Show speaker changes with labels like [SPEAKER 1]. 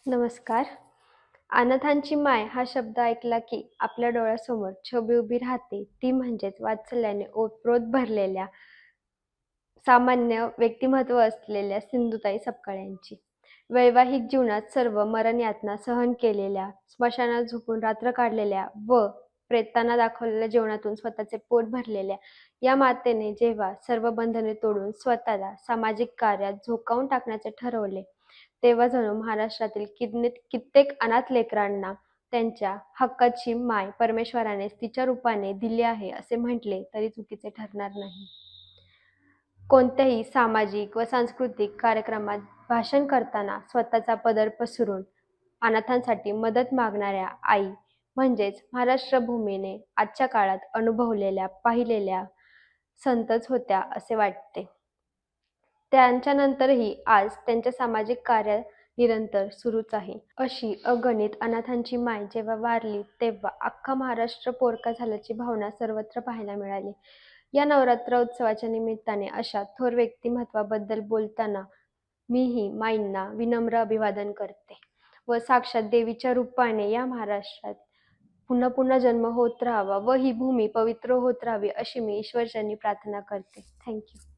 [SPEAKER 1] नमस्कार. अनाथांची माय हा शब्द ऐकला की आपल्या डोळ्यासमोर छबी उभी राहते. ती म्हणजेच वात्सल्याने ओतप्रोत भरलेल्या सामान्य व्यक्तिमत्व असलेल्या सिंधुताई सपकाळ यांची. वैवाहिक जीवनात सर्व मरण यातना सहन केलेल्या, स्मशानात झोपून रात्र काढलेल्या व प्रेतांना दाखवलेल्या जेवणातून स्वतःचे पोट भरलेल्या या मातेने जेव्हा सर्व बंधने तोडून स्वतःला सामाजिक कार्यात झोकावून टाकण्याचे ठरवले, तेव्हा जणू महाराष्ट्रातील कित्येक अनाथ लेकरांना त्यांच्या हक्काची माय परमेश्वरानेच तिच्या रूपाने दिली आहे असे म्हटले तरी चुकीचे ठरणार नाही. कोणत्याही सामाजिक व सांस्कृतिक कार्यक्रमात भाषण करताना स्वतःचा पदर पसरून अनाथांसाठी मदत मागणाऱ्या आई म्हणजेच महाराष्ट्र भूमीने आजच्या काळात अनुभवलेल्या, पाहिलेल्या संतच होत्या असे वाटते. त्यांच्यानंतरही आज त्यांचे सामाजिक कार्य निरंतर सुरूच आहे. अशी अगणित अनाथांची माय जेव्हा वारली तेव्हा अख्खा महाराष्ट्र पोरका झाल्याची भावना सर्वत्र पाहायला मिळाली. या नवरात्र उत्सवाच्या निमित्ताने अशा थोर व्यक्तिमत्वाबद्दल बोलताना मीही माईंना विनम्र अभिवादन करते व साक्षात देवीच्या रूपाने या महाराष्ट्रात पुन्हा पुन्हा जन्म होत राहावा व ही भूमी पवित्र होत राहावी अशी मी ईश्वरचरणी प्रार्थना करते. थँक्यू.